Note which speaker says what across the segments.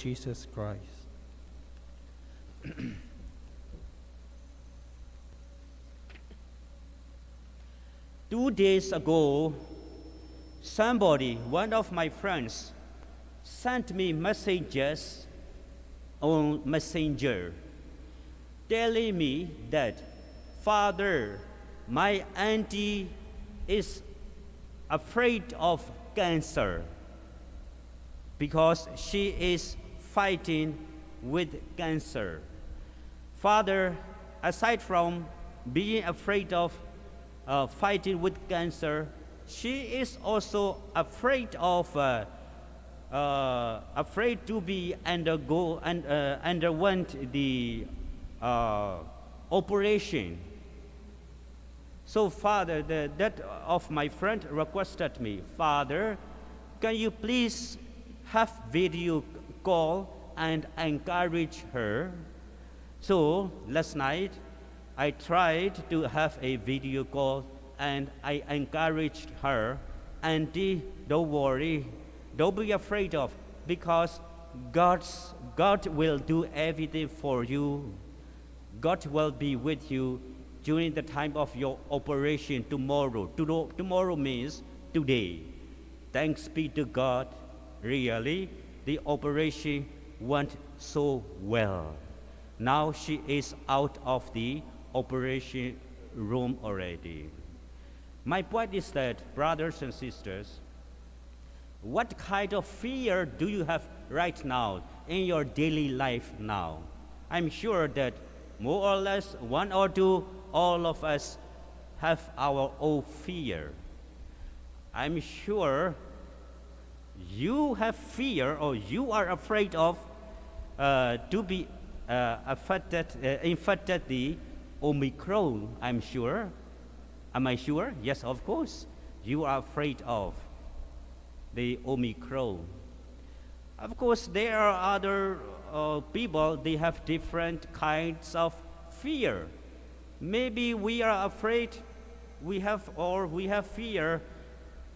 Speaker 1: Jesus Christ.
Speaker 2: 2 days ago, one of my friends, sent me messages on Messenger, telling me that, Father, my auntie is afraid of cancer because she is fighting with cancer. Father, aside from being afraid of fighting with cancer, she is also afraid to be underwent the operation. So Father, that of my friend requested me, Father, can you please have video call and encourage her? So last night, I tried to have a video call and I encouraged her, Auntie, don't worry, don't be afraid of, because God will do everything for you. God will be with you during the time of your operation tomorrow. Tomorrow means today. Thanks be to God, really, the operation went so well. Now she is out of the operation room already. My point is that, brothers and sisters, what kind of fear do you have right now in your daily life now? I'm sure that more or less one or two, all of us have our own fear. I'm sure you have fear or you are afraid of to be infected the Omicron, I'm sure. Am I sure? Yes, of course. You are afraid of the Omicron. Of course, there are other people, they have different kinds of fear. Maybe we are afraid, we have fear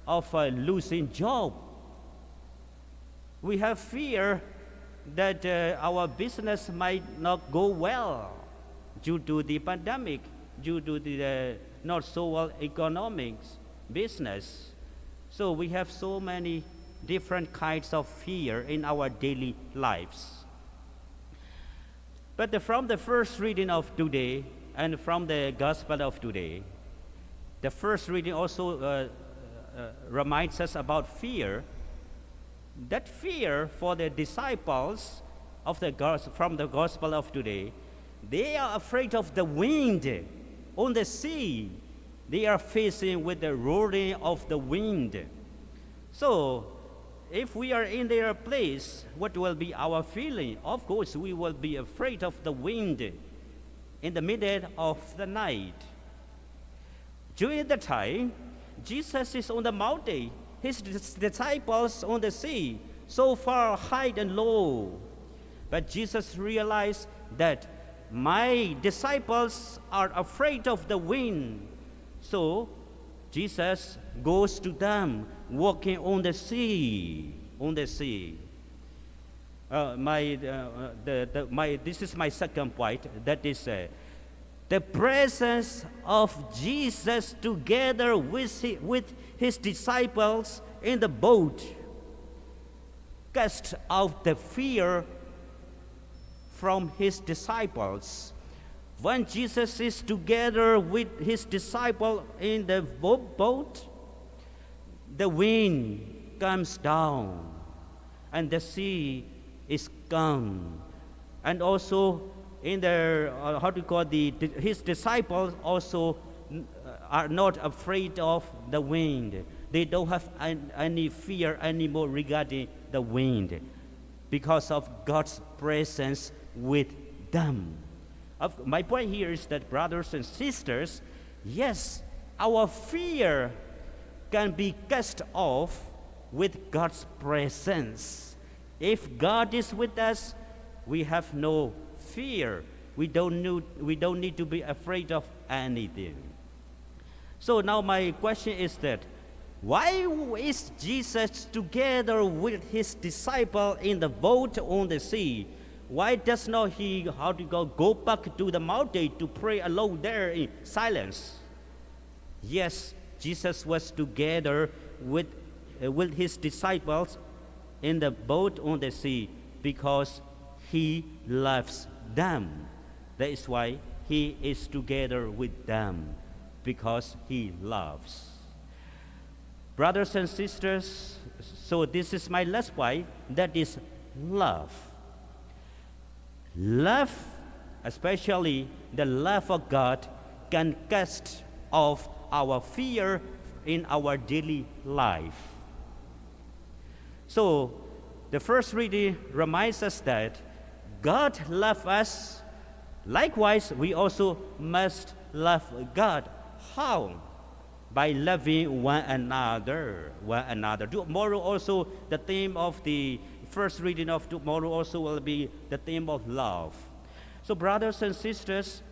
Speaker 2: of losing job. We have fear that our business might not go well due to the pandemic, due to the not so well economics, business. So we have so many different kinds of fear in our daily lives. But from the first reading of today and from the Gospel of today, the first reading also reminds us about fear. That fear for the disciples of from the Gospel of today, they are afraid of the wind on the sea. They are facing with the roaring of the wind. So, if we are in their place, what will be our feeling? Of course, we will be afraid of the wind in the middle of the night. During the time, Jesus is on the mountain, his disciples on the sea, so far high and low. But Jesus realized that my disciples are afraid of the wind. So Jesus goes to them walking on the sea. This is my second point. That is the presence of Jesus together with his disciples in the boat cast out the fear from his disciples. When Jesus is together with his disciple in the boat, the wind comes down and the sea is calm. And also in their, his disciples also are not afraid of the wind. They don't have any fear anymore regarding the wind because of God's presence with them. My point here is that, brothers and sisters, yes, our fear can be cast off with God's presence. If God is with us, we have no fear. We don't need to be afraid of anything. So now my question is that, Why is Jesus together with his disciple in the boat on the sea? Why does not he, go back to the mountain to pray alone there in silence? Yes, Jesus was together with his disciples in the boat on the sea because he loves them. That is why he is together with them, because he loves. Brothers and sisters, so this is my last point, that is love. Love, especially the love of God, can cast off our fear in our daily life. So, the first reading reminds us that God loves us. Likewise, we also must love God. How? By loving one another. Tomorrow also, the theme of the first reading of tomorrow also will be the theme of love. So brothers and sisters,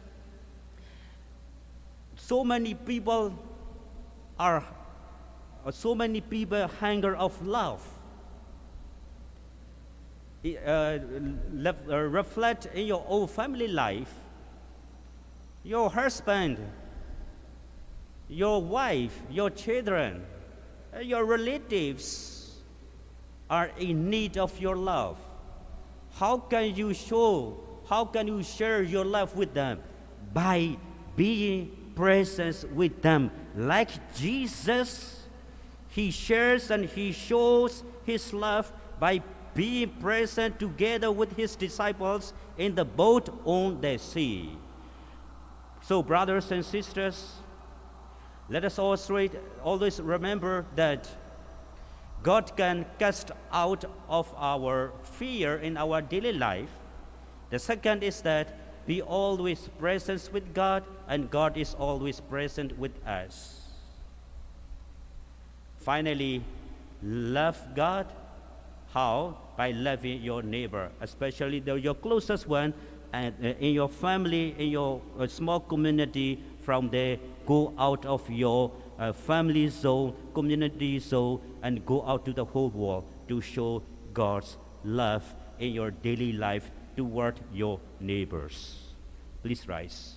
Speaker 2: so many people hunger of love. Reflect in your own family life. Your husband, your wife, your children, your relatives are in need of your love. How can you share your love with them? By being present with them. Like Jesus, he shares and he shows his love by being present together with his disciples in the boat on the sea. So brothers and sisters, let us always remember that God can cast out of our fear in our daily life. The second is that be always present with God, and God is always present with us. Finally, love God. How? By loving your neighbor, especially your closest one, and in your family, in your small community. From there, go out of your family zone, community zone, and go out to the whole world to show God's love in your daily life toward your neighbors. Please rise.